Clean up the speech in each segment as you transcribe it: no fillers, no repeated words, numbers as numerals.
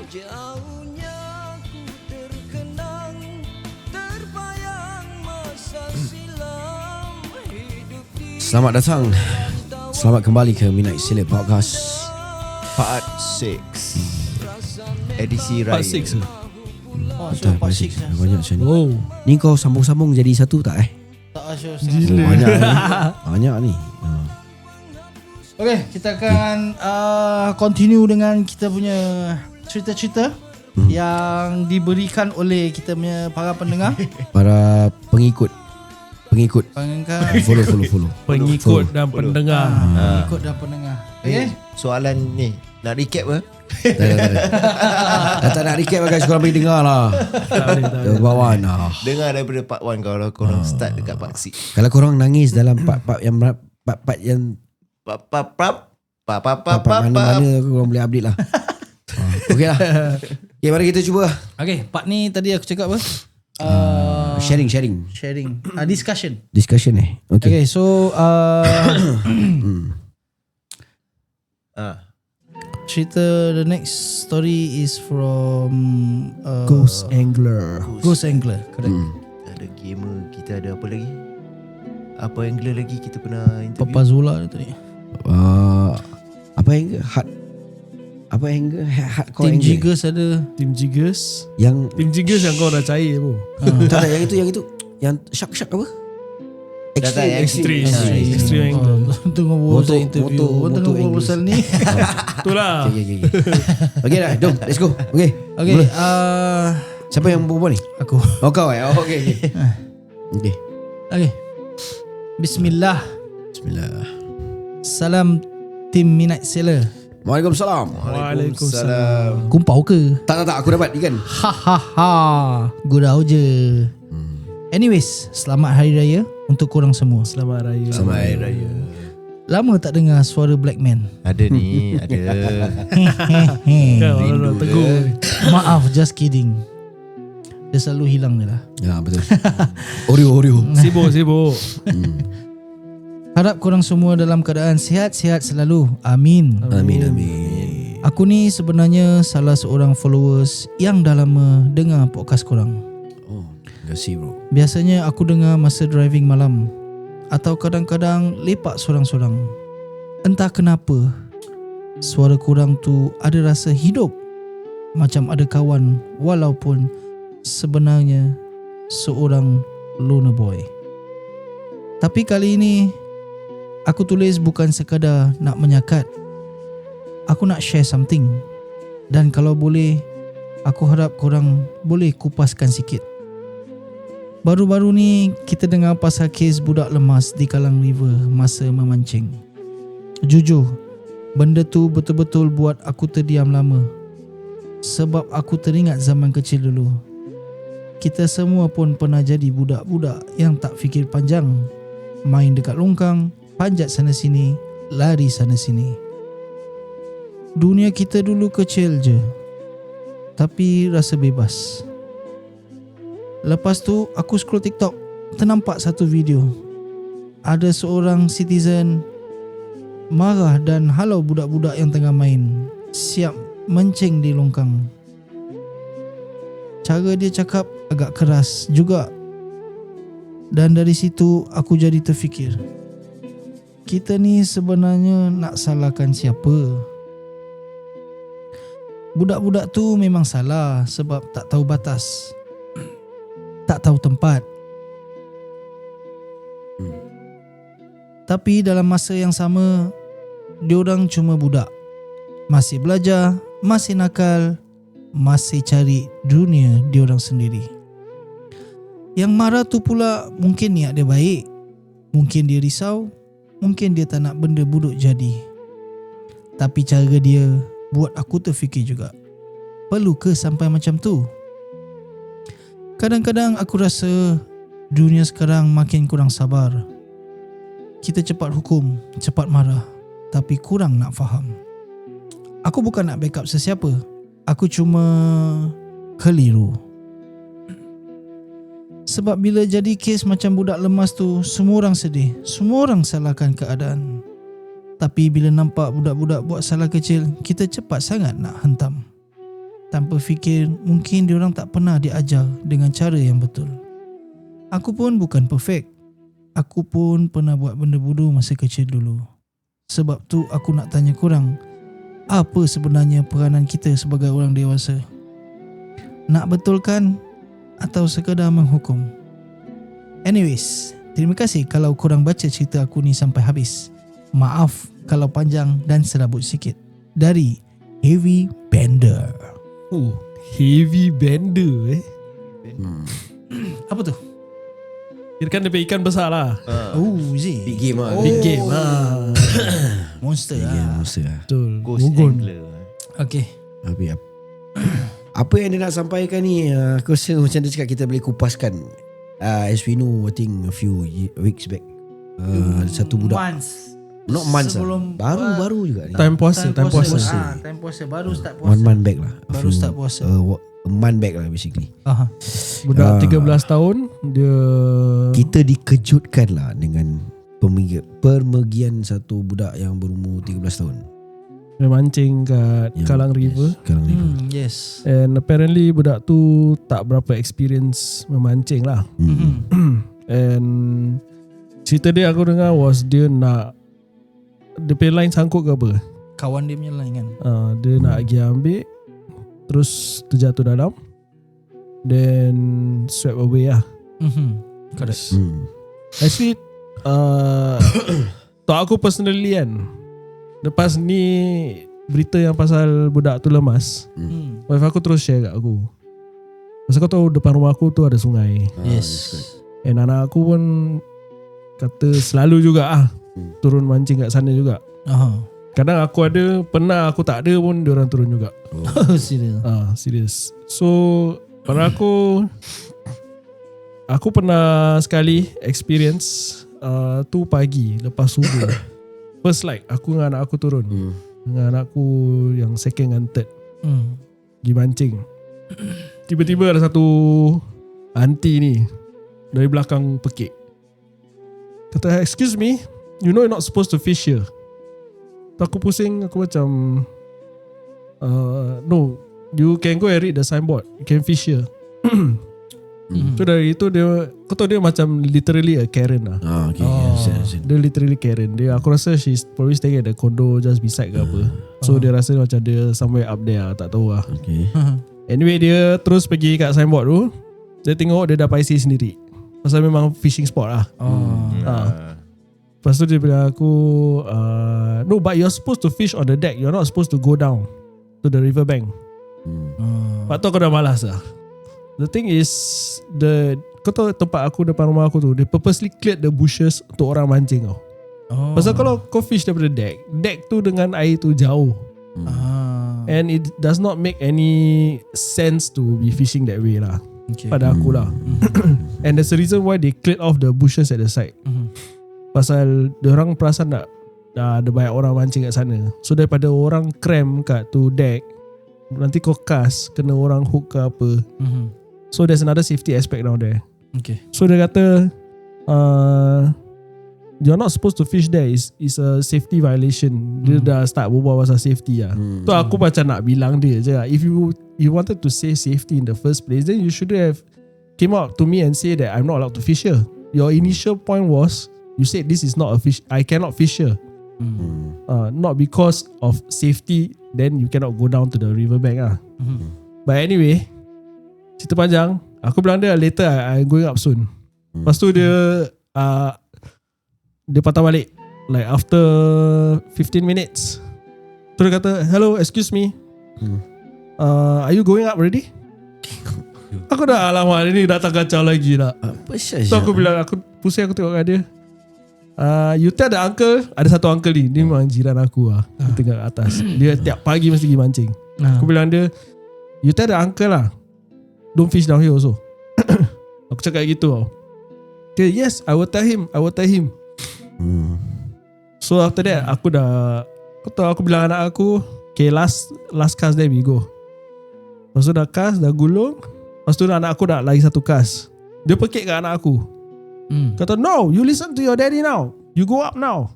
Jauhnya ku terkenang, terbayang masa silam hidup di. Selamat datang. Selamat kembali ke Midnight Sile Podcast Part 6 Edisi Raya. Part 6 Oh, Betul, so part Pak 6 Sik. Banyak macam ni. Wow. Ni kau sambung-sambung jadi satu tak Tak sure. Gila. Banyak ni. Banyak ni. Okay, kita akan continue dengan kita punya cerita-cerita yang diberikan oleh kita punya para pendengar. Para pengikut. Pendengar, Follow. Pengikut dan pendengar. pengikut dan pendengar. Okay? Soalan ni nak recap ke? Tak nak recap guys, korang pergi dengar lah. Ke bawah nah. Dengar daripada part 1 kalau korang start dekat part 6. Kalau korang nangis dalam part yang part mana-mana korang boleh update lah. Okey lah. Okay, mari kita cuba. Okay, part ni tadi aku cakap apa? Sharing. Discussion. Discussion Okay, so cerita the next story is from Ghost Angler. Ghost Angler. Correct. Ada gamer, kita ada apa lagi? Apa angler lagi kita pernah interview? Papa Zola tadi. Apa yang hardcore Team angler? Jiggers ada. Team Jiggers. Yang Team Jiggers yang kau dah cair pun. tak yang itu yang shark apa? Extreme angler. Tengok Motor- saya interview. motor Tengok English. pasal ni. Itulah. Okay. Okay dah, jom let's go. Okay. Okay, Mula. Siapa yang berbual ni? aku. Oh kau okay. Okay. Okay. Bismillah. Bismillah. Salam tim Midnight Sailor. Waalaikumsalam. Waalaikumsalam. Kumpau ke? Tak aku dapat ikan. Hahaha. Gurau je. Anyways, selamat Hari Raya untuk korang semua. Selamat Raya. Selamat Hari Raya. Lama tak dengar suara Black Man. Ada ni, ada. Kau orang tegur. Maaf, just kidding. Dia selalu hilang je lah. Ya betul. Oreo. Sibuk. Harap korang semua dalam keadaan sihat-sihat selalu. Amin. Amin. Aku ni sebenarnya salah seorang followers yang dah lama dengar podcast korang. Oh, terima kasih bro. Biasanya aku dengar masa driving malam atau kadang-kadang lepak sorang-sorang. Entah kenapa suara korang tu ada rasa hidup, macam ada kawan walaupun sebenarnya seorang loner boy. Tapi kali ini aku tulis bukan sekadar nak menyakat. Aku nak share something. Dan kalau boleh, aku harap korang boleh kupaskan sikit. Baru-baru ni kita dengar pasal kes budak lemas di Kallang River masa memancing. Jujur, benda tu betul-betul buat aku terdiam lama. Sebab aku teringat zaman kecil dulu. Kita semua pun pernah jadi budak-budak yang tak fikir panjang. Main dekat longkang, panjat sana sini, lari sana sini. Dunia kita dulu kecil je, tapi rasa bebas. Lepas tu aku scroll TikTok, ternampak satu video. Ada seorang citizen marah dan halau budak-budak yang tengah main, siap menceng di longkang. Cara dia cakap agak keras juga. Dan dari situ aku jadi terfikir, kita ni sebenarnya nak salahkan siapa? Budak-budak tu memang salah sebab tak tahu batas, tak tahu tempat. Tapi dalam masa yang sama, diorang cuma budak, masih belajar, masih nakal, masih cari dunia diorang sendiri. Yang marah tu pula mungkin niat dia baik, mungkin dia risau, mungkin dia tak nak benda buruk jadi. Tapi cara dia buat aku terfikir juga, perlu ke sampai macam tu? Kadang-kadang aku rasa dunia sekarang makin kurang sabar. Kita cepat hukum, cepat marah, tapi kurang nak faham. Aku bukan nak backup sesiapa, aku cuma keliru. Sebab bila jadi kes macam budak lemas tu, semua orang sedih, semua orang salahkan keadaan. Tapi bila nampak budak-budak buat salah kecil, kita cepat sangat nak hentam. tanpa fikir mungkin diorang tak pernah diajar dengan cara yang betul. Aku pun bukan perfect. Aku pun pernah buat benda bodoh masa kecil dulu. Sebab tu aku nak tanya korang, apa sebenarnya peranan kita sebagai orang dewasa? Nak betulkan atau sekadar menghukum? Anyways, terima kasih kalau korang baca cerita aku ni sampai habis. Maaf kalau panjang dan serabut sikit. Dari Heavy Bender. Heavy Bender Apa tu? Kirakan dia ikan besar lah. Oh, is it? Big game lah. Big game lah. Monster Big game lah. monster lah. Betul. Ghost Gugun. angler. Okay. Tapi apa yang dia nak sampaikan ni, aku rasa macam dia cakap kita boleh kupaskan. As we know, I think a few weeks back, satu budak, Months. not months lah, Sebelum- baru juga ni. Time puasa. Time puasa. Baru start puasa. 1 month back lah. Baru start puasa. A month back lah basically. Aha. Budak 13 tahun. Dia Kita dikejutkan lah dengan permergian satu budak yang berumur 13 tahun. Dia mancing kat Yang- Kallang River. Yes, Kallang River. Yes. And apparently budak tu tak berapa experience memancing lah. And cerita dia aku dengar was dia nak, dia punya line sangkut ke apa, Kawan dia punya line kan. dia nak pergi ambil, terus terjatuh dalam, then swept away lah. Correct. Actually tak, aku personally kan, lepas ni berita yang pasal budak tu lemas, wife aku terus share kat aku. Pasal kau tahu depan rumah aku tu ada sungai, Yes. and anak aku pun kata selalu juga turun mancing kat sana juga. Aha. Kadang aku ada, pernah aku tak ada pun diorang turun juga. Oh, serius. Serius. So pada aku pernah sekali experience tu pagi lepas subuh. First light aku dengan anak aku turun, dengan anakku yang second and third pergi mancing. Tiba-tiba ada satu aunty ni dari belakang pekik, kata, "Excuse me, you know you're not supposed to fish here." Aku pusing, aku macam no, you can go and read the signboard, you can fish here. So dari itu dia, aku tahu dia macam literally a Karen lah. Okay. Yes. Dia literally Karen. Dia, aku rasa she's probably staying at the condo just beside ke apa. So dia rasa macam dia somewhere up there lah, tak tahu lah. Okay. Anyway, dia terus pergi kat signboard tu. Dia tengok dia dah paisi sendiri, pasal memang fishing spot lah. Lepas tu dia bilang aku, no, but you're supposed to fish on the deck, you're not supposed to go down to the river bank. Lepas tu aku dah malas lah. The thing is, kau tahu tempat aku, depan rumah aku tu, they purposely cleared the bushes untuk orang mancing tau. Pasal kalau kau fish daripada deck tu dengan air tu jauh, and it does not make any sense to be fishing that way lah. Okay. Pada aku lah. And there's a reason why they cleared off the bushes at the side. Pasal diorang perasan tak ada banyak orang mancing kat sana. So daripada orang cram kat tu deck, nanti kau cast, kena orang hook ke apa. So there's another safety aspect down there. Okay. So dia kata, you're not supposed to fish there, is a safety violation. Dia dah start berbual pasal safety lah. Tu aku macam nak bilang dia je lah, if you wanted to say safety in the first place, then you should have came out to me and say that I'm not allowed to fish here. Your initial point was, you said this is not a fish, I cannot fish here. Not because of safety, then you cannot go down to the riverbank lah. But anyway, cerita panjang, aku bilang dia later I'm going up soon. Lepas tu dia patah balik like after 15 minutes. Tu dia kata, "Hello, excuse me, are you going up already?" Aku dah, alamak, dia ni datang kacau lagi lah. Apa So Syah? aku bilang, aku pusing, aku tengok kat dia, you tell the uncle, ada satu uncle ni, dia memang jiran aku lah, dia tinggal kat atas, dia tiap pagi mesti pergi mancing. Aku bilang dia, you tell the uncle lah, don't fish down here also. Aku cakap gitu tau. Okay, yes, I will tell him. So after that, aku bilang anak aku, okay, last cast then we go. Lepas tu dah cast, dah gulung. Lepas tu anak aku dah lagi satu cast. Dia pekik kat anak aku, kata, "No, you listen to your daddy now, you go up now."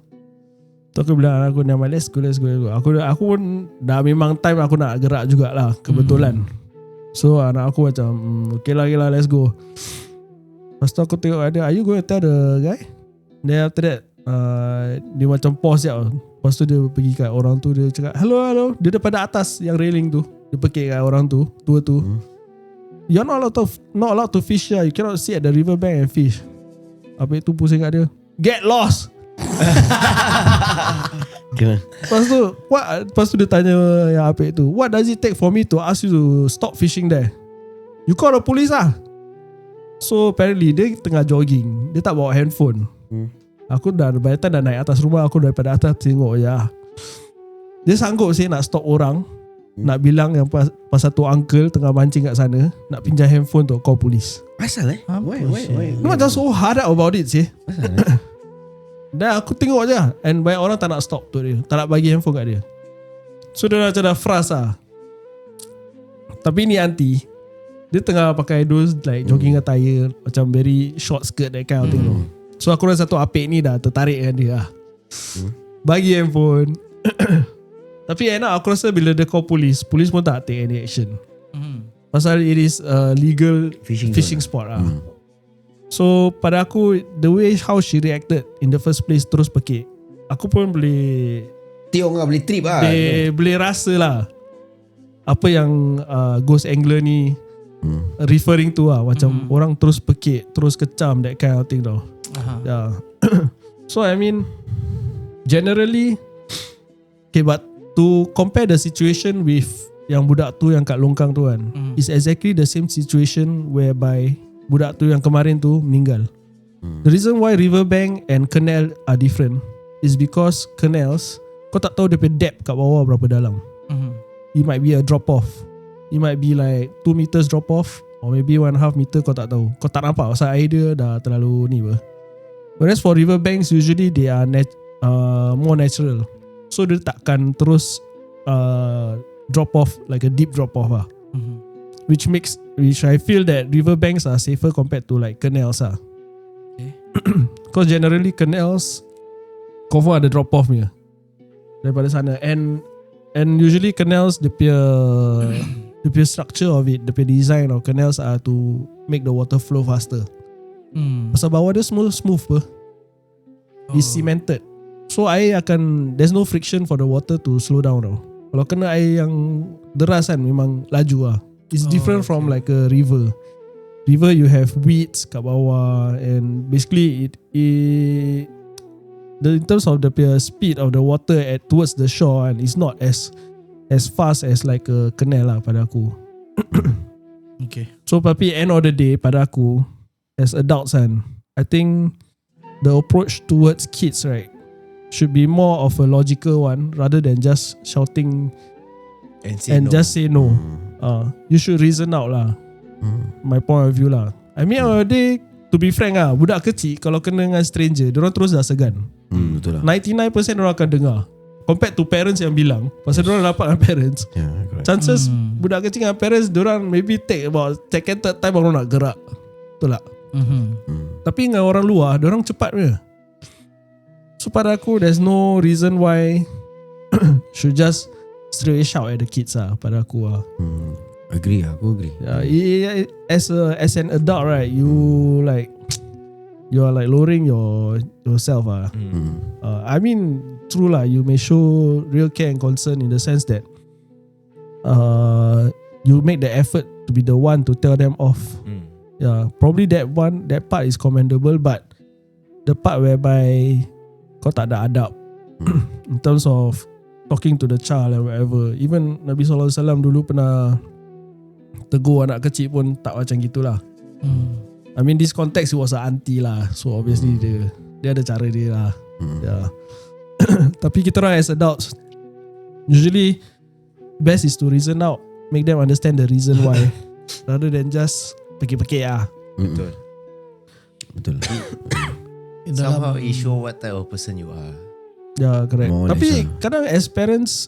Tu aku bilang aku nama let's go. Aku pun dah memang time aku nak gerak jugalah kebetulan. So anak aku macam okay lah let's go. Lepas tu aku tengok ada, are you going to tell the guy? Then after that dia macam pause je. Lepas tu dia pergi kat orang tu, dia cakap hello. Dia daripada atas yang railing tu, dia pekik kat orang tu, tua tu. You're not allowed to fish here. You cannot sit at the river bank and fish. Apa itu pusing kat dia, get lost. Lepas tu dia tanya yang apa itu, what does it take for me to ask you to stop fishing there? You call the police lah. So apparently dia tengah jogging, dia tak bawa handphone. Aku dah by the time dah naik atas rumah, aku daripada atas tengok ya. Dia sanggup sih nak stop orang, nak bilang yang pasal tu uncle tengah mancing kat sana, nak pinjam handphone untuk call polis. Asal Why? Dia macam so hard about it sih. Dan aku tengok je, and banyak orang tak nak stop tu dia, tak nak bagi handphone kat dia. So dia macam dah frust lah. Tapi ni auntie, dia tengah pakai those like jogging attire, macam very short skirt that kind of thing. So aku rasa satu apik ni dah tertarik dengan dia lah. Bagi handphone. Tapi enak aku rasa bila dia call polis pun tak take any action. Pasal it is legal fishing spot lah. So pada aku, the way how she reacted in the first place terus pekik, aku pun boleh Tiong lah, boleh trip lah. Boleh rasa lah apa yang ghost angler ni referring to lah. Macam orang terus pekik, terus kecam, that kind of thing tau. Yeah. So I mean, generally, okay, but to compare the situation with yang budak tu yang kat longkang tu kan, it's exactly the same situation whereby budak tu yang kemarin tu meninggal. The reason why riverbank and canal are different is because canals, kau tak tahu dia punya depth kat bawah berapa dalam. It might be a drop off, it might be like 2 meters drop off, or maybe 1.5 meter, kau tak tahu. Kau tak nampak pasal air dia dah terlalu ni ber. Whereas for riverbanks, usually they are more natural. So dia takkan terus drop off like a deep drop off lah. Which I feel that riverbanks are safer compared to like canals lah. Because generally canals confirm ada drop off punya daripada sana, and usually canals the pure structure of it, the pure design of canals are to make the water flow faster. Pasal bawah dia smooth per. It's cemented. So air there's no friction for the water to slow down tau. Kalau kena air yang deras kan, memang laju lah. It's different from like a river. River you have weeds kat bawah, and basically in terms of the speed of the water towards the shore, and it's not as fast as like a canal lah pada aku. Okay. So tapi end of the day, pada aku as adults kan, I think the approach towards kids right should be more of a logical one rather than just shouting and just say no. You should reason out lah. My point of view lah. I mean on the day, to be frank lah, budak kecil kalau kena dengan stranger, diorang terus dah segan. Betul lah. 99% diorang akan dengar compared to parents yang bilang. Pasal diorang dapat dengan parents. Chances budak kecil dengan parents, diorang maybe take about second third time baru nak gerak. Betul tak? Tapi dengan orang luar, diorang cepat punya. So pada aku, there's no reason why should just straight shout at the kids lah. Pada aku lah. Aku agree. Yeah, as an adult, right, you are like lowering yourself ah. I mean, true lah. You may show real care and concern in the sense that you make the effort to be the one to tell them off. Yeah, probably that part is commendable, but the part whereby kau tak ada adab in terms of talking to the child and whatever. Even Nabi SAW dulu pernah tegur anak kecil pun tak macam gitulah. I mean this context it was a auntie lah, so obviously dia ada cara dia lah. Yeah. Tapi kita orang as adults, usually best is to reason out, make them understand the reason why rather than just pekik-pekik lah. Betul. Somehow it show what type of person you are. Ya, correct. More Tapi kadang as parents,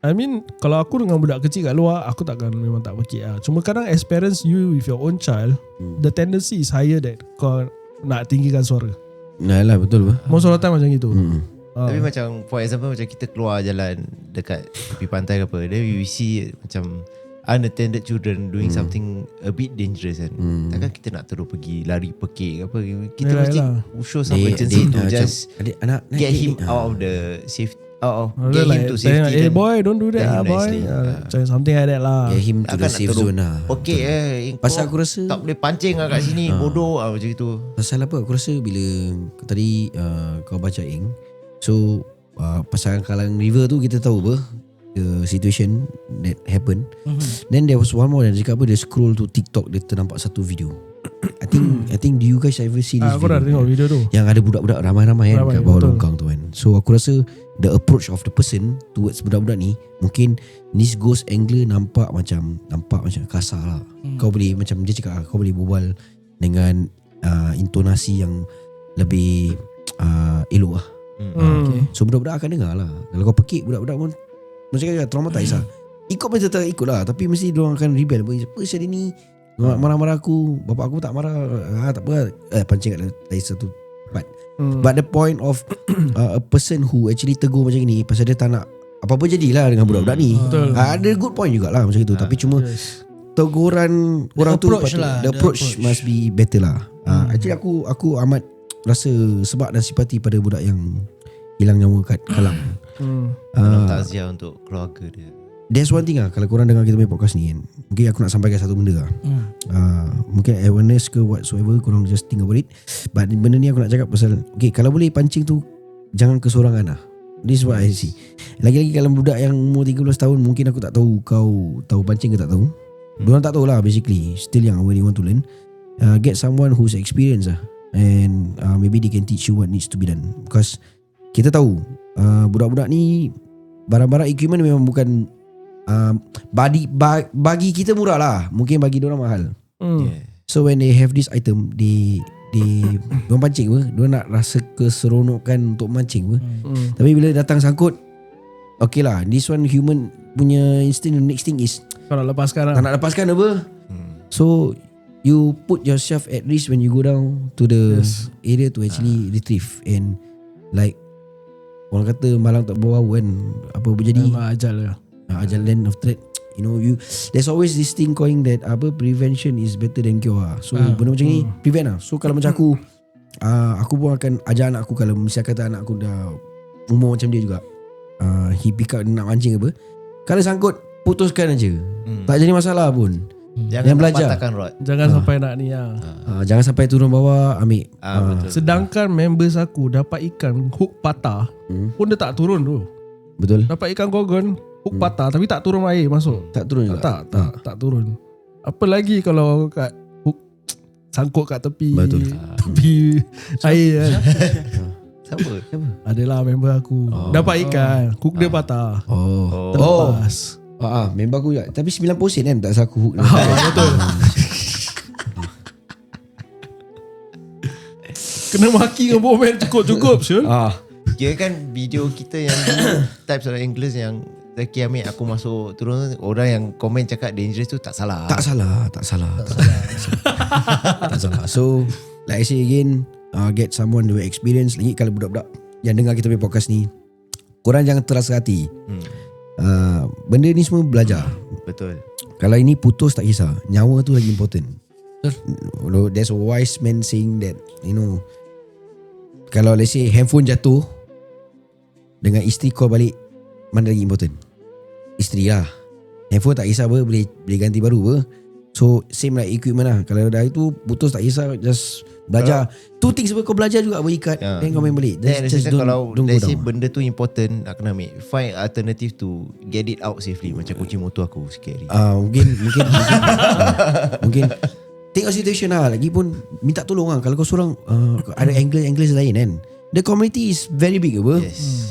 I mean, kalau aku dengan budak kecil kat luar, aku takkan memang tak pekik lah. Cuma kadang as parents, you with your own child, the tendency is higher that kau nak tinggikan suara. Nah lah, betul bah. Most of the time macam gitu. Tapi macam for example macam kita keluar jalan dekat tepi pantai ke apa, then we see macam unattended children doing something a bit dangerous kan. Takkan kita nak terus pergi lari pekik ke apa. Kita Yalah, mesti yalah. show some urgency to just anak get him out of the safe get him to tengok, safety. eh boy, don't do that tell him boy. nicely. Macam something like that lah. Get him to the Takkan nak safe terus zone lah. Okay Pasal aku rasa tak boleh pancing lah kat sini, bodoh macam itu. Pasal apa aku rasa bila tadi kau baca Ing, so pasal Kalang River tu kita tahu apa the situation that happened. Then there was one more yang cakap apa, dia scroll to TikTok, dia ternampak satu video. I think do you guys ever see this Aku dah video? tengok video tu. Yang ada budak-budak ramai-ramai kan Ramai, kat bawah betul. longkang tu kan. So aku rasa the approach of the person towards budak-budak ni, mungkin this ghost angler nampak macam kasar lah. Kau boleh macam dia cakap kau boleh berbual dengan intonasi yang lebih elok lah. So budak-budak akan dengar lah. Kalau kau pekik budak-budak pun macam kata traumatize lah. Ikut pun tetap ikut lah, tapi mesti diorang akan rebel. Apa saya ni marah-marah aku, bapak aku tak marah, tak apa, pancing kat dari satu tempat. But the point of a person who actually tegur macam ni pasal dia tak nak apa-apa jadilah dengan budak-budak ni. Ada good point jugalah macam itu. Tapi cuma teguran orang tu approach patut, lah, the the approach approach. must be better lah. Actually aku amat rasa sebab dan simpati pada budak yang hilang nyawa kat Kalang. Takziah untuk keluarga dia. There's one thing lah, kalau korang dengar kita punya podcast ni kan, mungkin aku nak sampaikan satu benda lah. Mungkin awareness ke whatsoever, korang just think about it. But benda ni aku nak cakap pasal, okay, kalau boleh pancing tu jangan kesorangan lah. This is what I see. Lagi-lagi kalau budak yang umur 13 tahun, mungkin aku tak tahu kau tahu pancing ke tak tahu. Diorang tak tahu lah basically. Still young when you want to learn. Get someone who's experienced lah, and maybe they can teach you what needs to be done. Because kita tahu budak-budak ni barang-barang equipment memang bukan bagi kita murah lah, mungkin bagi diorang mahal. So when they have this item, diorang pancing apa, diorang nak rasa keseronokan untuk mancing apa. Tapi bila datang sangkut, okay lah, this one human punya instinct. The next thing is Kau nak lepaskan lah. tak nak lepaskan apa. So you put yourself at risk when you go down to the area to actually retrieve. And like orang kata malang tak bau kan, apa berjadi Memang ajal lah. ajal. Then after that, you know, there's always this thing calling that apa, prevention is better than cure lah. So benda macam ni prevent lah. So kalau macam aku pun akan ajar anak aku, kalau misalnya kata anak aku dah umur macam dia juga, he pick up nak mancing apa, kalau sangkut putuskan aja, tak jadi masalah pun. Jangan belajar. patahkan rod. Jangan sampai nak ni lah. Jangan sampai turun bawah ambil. Betul. Sedangkan members aku dapat ikan hook patah pun dia tak turun tu. Betul. Dapat ikan gogon hook patah tapi tak turun air masuk. Tak turun juga. Tak turun. Apa lagi kalau kat hook sangkut kat tepi. Betul. Tepi air kan. Siapa? Adalah member aku. Dapat ikan, hook dia patah. Terlepas. Member aku juga. Tapi 90% kan tak saku hook. Betul. Kena maki dengan bomen cukup-cukup Syul. Kira kan video kita yang dulu types of anglers yang Zaki ambil aku masuk turun, orang yang komen cakap dangerous tu tak salah. Tak salah. So like I say again, get someone with experience. Lagi kalau budak-budak yang dengar kita punya podcast ni, korang jangan terasa hati. Benda ni semua belajar. Betul. Kalau ini putus tak kisah, nyawa tu lagi important. There's a wise man saying that, you know, kalau let's say handphone jatuh dengan isteri kau balik, mana lagi important? Isteri lah. Handphone tak kisah apa, boleh ganti baru apa. So same like equipment lah. Kalau dah itu putus tak kisah, just belajar. Two things apa, kau belajar juga berikat, then kau main balik. Just kalau don't go let's say down. benda tu important, nak kena ambil find alternative to get it out safely. Macam kunci motor aku sikit hari. Mungkin tengok situation lah. Lagipun minta tolong lah. Kalau kau seorang ada anglers lain kan, the community is very big apa.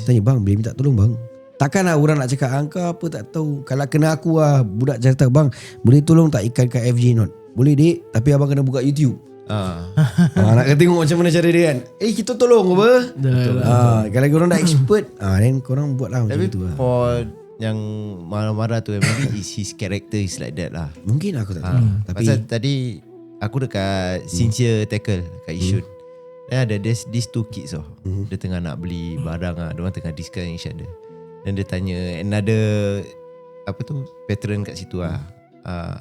Tanya, bang boleh minta tolong bang? Takkan lah orang nak cakap angka apa tak tahu. Kalau kena aku lah, budak cakap, bang boleh tolong tak ikan kat FJ not? Boleh dek, tapi abang kena buka YouTube. Nak tengok macam mana cara dia kan. Kita tolong apa. Kalau korang dah expert, then korang buat lah macam Tapi tu lah. for yang marah-marah tu, maybe his character is like that lah. Mungkin aku tak tahu. Tapi Pasal tadi aku dekat Sincere Tackle kat Yishun. Then ada these two kids Dia tengah nak beli barang Diorang tengah discuss each other. Dan dia tanya another veteran kat situ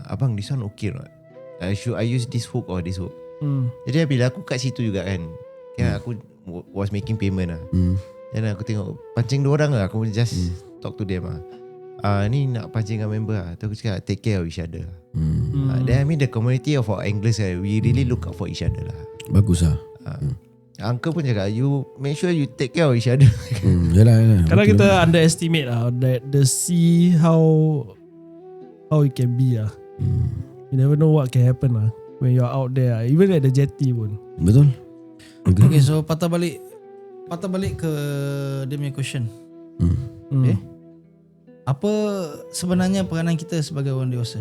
abang, this one okay or not? Should I use this hook or this hook? Jadi bila aku kat situ juga kan, aku was making payment Dan aku tengok pancing dua orang aku just talk to them ni nak pancing dengan member tu aku cakap take care of each other. Then I mean the community of our anglers we really look out for each other lah. Bagus lah. Uncle pun cakap you make sure you take care of each other. Yalah. Kadang kita underestimate that the sea how it can be You never know what can happen when you're out there even at the jetty pun. Betul. Okay, so patah balik ke dia punya question. Okay. Apa sebenarnya peranan kita sebagai orang dewasa?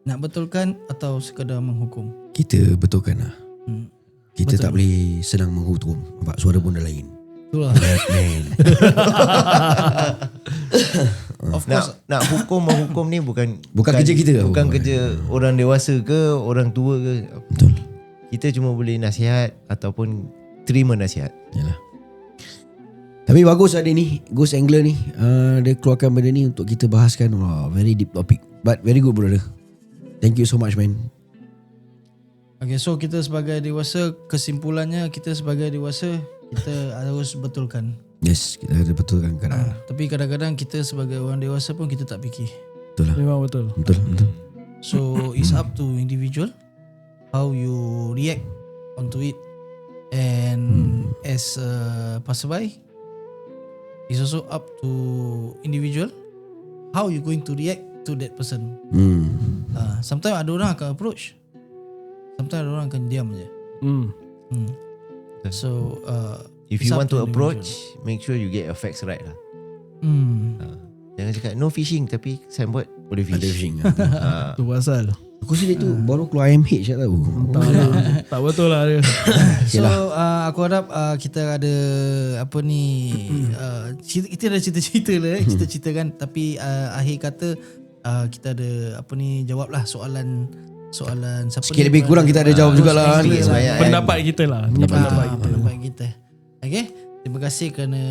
Nak betulkan atau sekadar menghukum? Kita betulkan lah. Kita Betul. tak boleh senang menghukum. Nampak suara pun dah lain. Itulah. Of course nak menghukum ni bukan kerja kita. Bukan kerja orang dewasa ke orang tua ke. Betul. Kita cuma boleh nasihat ataupun terima nasihat. Yalah. Tapi bagus ada ni Ghost Angler ni dia keluarkan benda ni untuk kita bahaskan. Very deep topic, but very good brother. Thank you so much man. Okay, so kita sebagai dewasa, kesimpulannya kita sebagai dewasa kita harus betulkan. Yes, kita ada betulkan kadang. Tapi kadang-kadang kita sebagai orang dewasa pun kita tak fikir. Betul lah. Memang betul. Betul. So it's up to individual how you react onto it, and as a passerby, it's also up to individual how you going to react to that person. Sometimes ada orang akan approach, sometimes ada orang akan diam je. So If you want to approach, make sure you get your facts right lah. Jangan cakap no fishing tapi signboard boleh fish. Ada fishing. Tu pasal. Aku sendiri tu baru keluar IMH tak tahu. Tak betul lah dia. So aku harap kita ada apa ni kita ada cerita-cerita lah cerita-cerita kan, tapi akhir kata kita ada apa ni jawablah soalan siapa Sikit ni lebih kurang kita ada jawab jugalah. Pendapat kita lah. Ni pendapat kita. pendapat kita. Okay, terima kasih kerana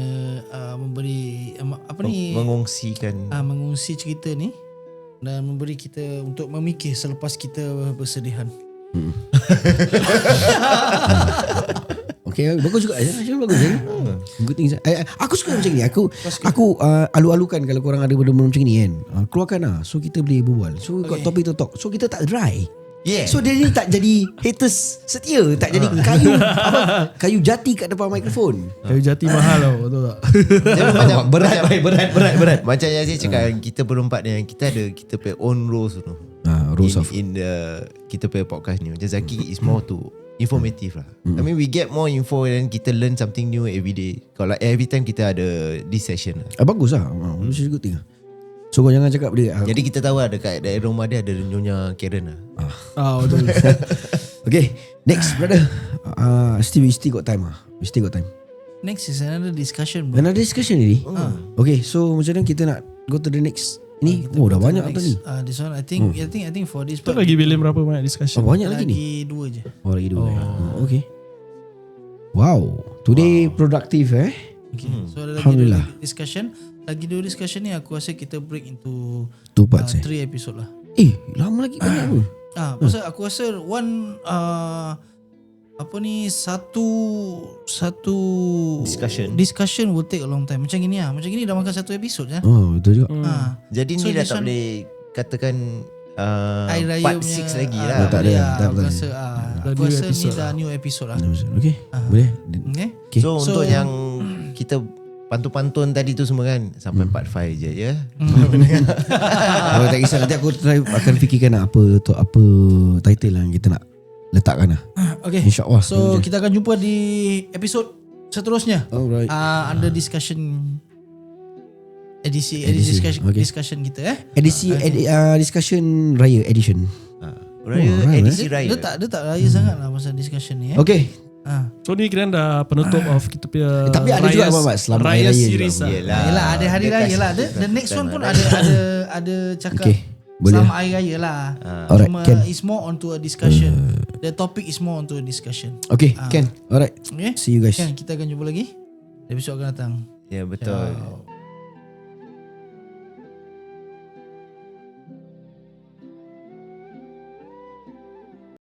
memberi apa ni mengongsikan mengungsi cerita ni dan memberi kita untuk memikir selepas kita bersedihan. Okay, bagus juga. Bagus. Good things. Aku suka macam ni. Aku alu-alukan kalau korang ada benda-benda macam ni kan. Keluarkan lah. So kita boleh berbual. So got topic to talk. So kita tak dry. Yeah. So dia ni tak jadi haters setia. Tak jadi kayu jati kat depan mikrofon. Kayu jati mahal tau. Betul tak? Berat. Macam yang saya cakap kita berempat ni kita punya own roles tu. Rules of in the kita punya podcast ni. Macam Zaki is more to informative lah. I mean we get more info and kita learn something new every day. Kalau every time kita ada this session lah. bagus lah. Which is good thing. So kau jangan cakap dia. Jadi kita tahu lah dekat daerah rumah dia ada Nyonya Karen lah. Betul. Okay, next brother. Still got time We still got time. Next is another discussion, bro. Another discussion ni. Okay, so macam mana kita nak go to the next ni? Dah banyak tu ni. This one I think for this Kita lagi bila berapa banyak discussion? Banyak lagi ni. Lagi 2 je. Lagi 2. Okay. Wow, today productive Okay. So ada lagi Alhamdulillah. 2 discussion. Lagi 2 discussion ni aku rasa kita break into 2 parts 3 episode lah. lama lagi banyak pun. Pasal aku rasa satu discussion will take a long time. Macam gini Macam gini dah makan 1 episode je. Betul juga. Jadi So ni dah this tak one- boleh katakan Air Raya part punya 6 lagi tak lah. ada. Aku rasa Dah aku new rasa ni episode dah new episode lah. Okay, boleh. Okay. Okay. So untuk yang kita pantun-pantun tadi tu semua kan sampai part 5 je ya. Kalau tak kisah nanti aku try akan fikirkan apa title yang kita nak letakkan lah. Okay. InsyaAllah. So kita akan jumpa di episod seterusnya. Alright. Under discussion edisi Okay. discussion kita Edisi discussion raya edition. Raya edisi Dia raya. tak raya sangat lah pasal discussion ni Okay. So ni kira dah penutup of kita punya Tapi ada juga apa selamat hari Raya raya series juga. lah. Yelah ada hari Dia raya kasih lah. kita The next one pun raya. ada cakap Okay, boleh. selamat hari raya lah. Alright, Cuma can. it's more onto a discussion. The topic is more onto discussion. Okay, Ken. Alright. Okay? See you guys. Kan kita akan jumpa lagi episod akan datang. Ya, betul.